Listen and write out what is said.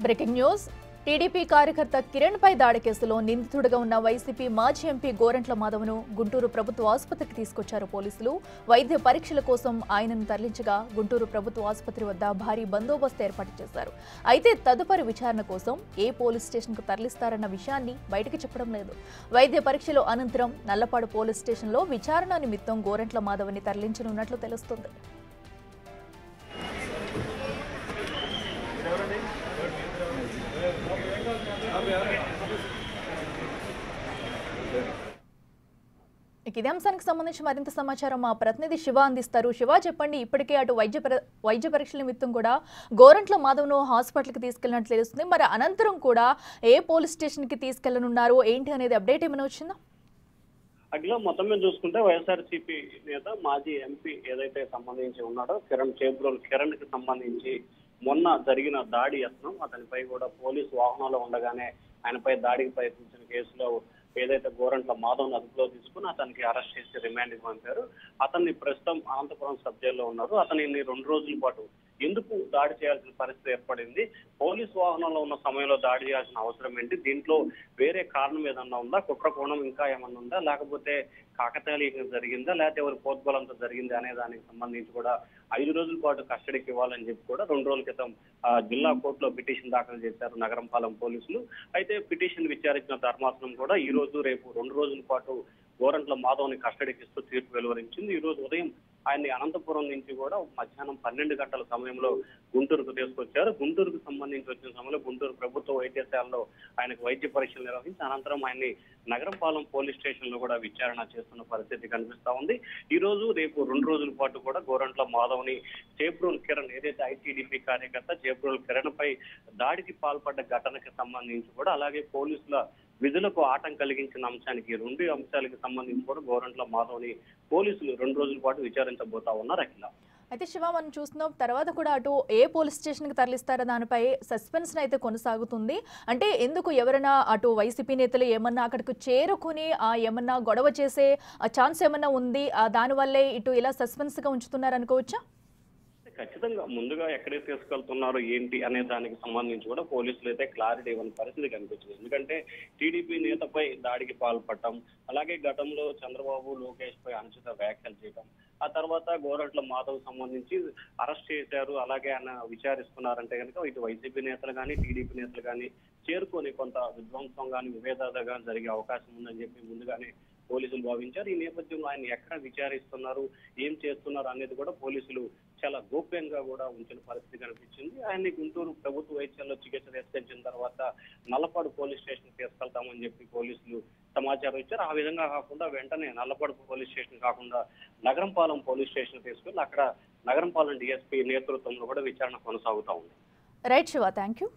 Breaking news TDP కార్యకర్త కిరణ్ పై దాడి కేసులో నిందితుడిగా ఉన్న వైసీపీ మాజీ ఎంపీ గోరంట్ల మాధవ్ను గుంటూరు ప్రభుత్వ ఆసుపత్రికి తీసుకొచ్చారు పోలీసులు. వైద్య పరీక్షల కోసం ఆయనను తరలించగా గుంటూరు ప్రభుత్వ ఆసుపత్రి వద్ద భారీ బందోబస్తు ఏర్పాటు చేశారు. అయితే తదుపరి విచారణ కోసం ఏ పోలీస్ స్టేషన్కు తరలిస్తారన్న విషయాన్ని బయటకు చెప్పడం లేదు. వైద్య పరీక్షల అనంతరం నల్లపాడు పోలీస్ స్టేషన్లో విచారణ నిమిత్తం గోరంట్ల మాధవ్ని తరలించనున్నట్లు తెలుస్తోంది. ఇదే అంశానికి సంబంధించి మరింత సమాచారం మా ప్రతినిధి శివ అందిస్తారు. శివ, చెప్పండి. ఇప్పటికే అటు వైద్య పరీక్షల నిమిత్తం కూడా గోరంట్ల మాధవ్ను హాస్పిటల్కి తీసుకెళ్లినట్లు తెలుస్తుంది. మరి అనంతరం కూడా ఏ పోలీస్ స్టేషన్కి తీసుకెళ్లనున్నారు ఏంటి అనేది అప్డేట్ ఏమైనా వచ్చిందా? అట్లా మొత్తం మీద చూసుకుంటే వైఎస్ఆర్సీపీ నేత మాజీ ఎంపీ ఏదైతే సంబంధించి ఉన్నాడో చేబ్రోలు కిరణ్ కి సంబంధించి మొన్న జరిగిన దాడి యత్నం, అతనిపై కూడా పోలీసు వాహనంలో ఉండగానే ఆయనపై దాడికి ప్రయత్నించిన కేసులో ఏదైతే గోరంట్ల మాధవ్ని అదుపులో తీసుకుని అతనికి అరెస్ట్ చేసి రిమాండ్కి పంపారు. అతన్ని ప్రస్తుతం అనంతపురం సబ్ జైల్లో ఉన్నారు. అతనిని 2 రోజుల పాటు ఎందుకు దాడి చేయాల్సిన పరిస్థితి ఏర్పడింది, పోలీసు వాహనంలో ఉన్న సమయంలో దాడి చేయాల్సిన అవసరం ఏంటి, దీంట్లో వేరే కారణం ఏదన్నా ఉందా, కుట్రకోణం ఇంకా ఏమన్నా ఉందా, లేకపోతే కాకతాళీయంగా జరిగిందా, లేకపోతే ఎవరి పోద్బలంతో జరిగింది అనే దానికి సంబంధించి కూడా 5 రోజుల పాటు కస్టడీకి ఇవ్వాలని చెప్పి కూడా 2 రోజుల క్రితం జిల్లా కోర్టులో పిటిషన్ దాఖలు చేశారు నగరంపాలెం పోలీసులు. అయితే పిటిషన్ విచారించిన ధర్మాసనం కూడా ఈ రోజు రేపు 2 రోజుల పాటు గోరంట్ల మాధవ్ని కస్టడీకి ఇస్తూ తీర్పు వెలువరించింది. ఈ రోజు ఉదయం ఆయన్ని అనంతపురం నుంచి కూడా మధ్యాహ్నం 12 గంటల సమయంలో గుంటూరుకు తీసుకొచ్చారు. గుంటూరుకు సంబంధించి వచ్చిన సమయంలో గుంటూరు ప్రభుత్వ వైద్యశాలలో ఆయనకు వైద్య పరీక్షలు నిర్వహించి అనంతరం ఆయన్ని నగరంపాలెం పోలీస్ స్టేషన్ లో కూడా విచారణ చేస్తున్న పరిస్థితి కనిపిస్తా ఉంది. ఈ రోజు రేపు 2 రోజుల పాటు కూడా గోరంట్ల మాధవ్ని చేబ్రోలు కిరణ్ ఏదైతే ఐటీడీపీ కార్యకర్త చేబ్రోలు కిరణ్ పై దాడికి పాల్పడ్డ ఘటనకి సంబంధించి కూడా, అలాగే పోలీసుల విధులకు ఆటం కలిగించిన అంశానికి 2 అంశాలకు సంబంధించి కూడా గోరంట్ల మాధవ్ని పోలీసులు 2 రోజుల పాటు విచారించబోతా ఉన్నారు. అఖిల, అయితే శివ, మనం చూస్తున్నాం తర్వాత కూడా అటు ఏ పోలీస్ స్టేషన్కి తరలిస్తారో దానిపై సస్పెన్స్ అయితే కొనసాగుతుంది. అంటే ఎందుకు ఎవరైనా అటు వైసీపీ నేతలు ఏమన్నా అక్కడికి చేరుకుని ఏమన్నా గొడవ చేసే ఛాన్స్ ఏమన్నా ఉంది, దానివల్లే ఇటు ఇలా సస్పెన్స్గా ఉంచుతున్నారు అనుకోవచ్చా? ఖచ్చితంగా ముందుగా ఎక్కడికి తీసుకెళ్తున్నారు ఏంటి అనే దానికి సంబంధించి కూడా పోలీసులు అయితే క్లారిటీ ఇవ్వని పరిస్థితి కనిపించింది. ఎందుకంటే టీడీపీ నేతపై దాడికి పాల్పడటం, అలాగే గతంలో చంద్రబాబు లోకేష్ పై అనుచిత వ్యాఖ్యలు చేయడం, ఆ తర్వాత గోరంట్ల మాధవ్ సంబంధించి అరెస్ట్ చేశారు, అలాగే ఆయన విచారిస్తున్నారంటే కనుక ఇటు వైసీపీ నేతలు కానీ టీడీపీ నేతలు కానీ చేరుకొని కొంత విధ్వంసం కానీ విభేదాలు కానీ జరిగే అవకాశం ఉందని చెప్పి ముందుగానే పోలీసులు భావించారు. ఈ నేపథ్యంలో ఆయన ఎక్కడ విచారిస్తున్నారు, ఏం చేస్తున్నారు అనేది కూడా పోలీసులు చాలా గోప్యంగా కూడా ఉంచిన పరిస్థితి కనిపించింది. ఆయన్ని గుంటూరు ప్రభుత్వ వైద్యాల్లో చికిత్స తీసుకొచ్చిన తర్వాత నల్లపాడు పోలీస్ స్టేషన్ తీసుకెళ్తామని చెప్పి పోలీసులు సమాచారం ఇచ్చారు. ఆ విధంగా కాకుండా వెంటనే నల్లపాడు పోలీస్ స్టేషన్ కాకుండా నగరంపాలెం పోలీస్ స్టేషన్ తీసుకెళ్లి అక్కడ నగరంపాలెం డిఎస్పీ నేతృత్వంలో కూడా విచారణ కొనసాగుతా ఉంది. Right Shiva, thank you.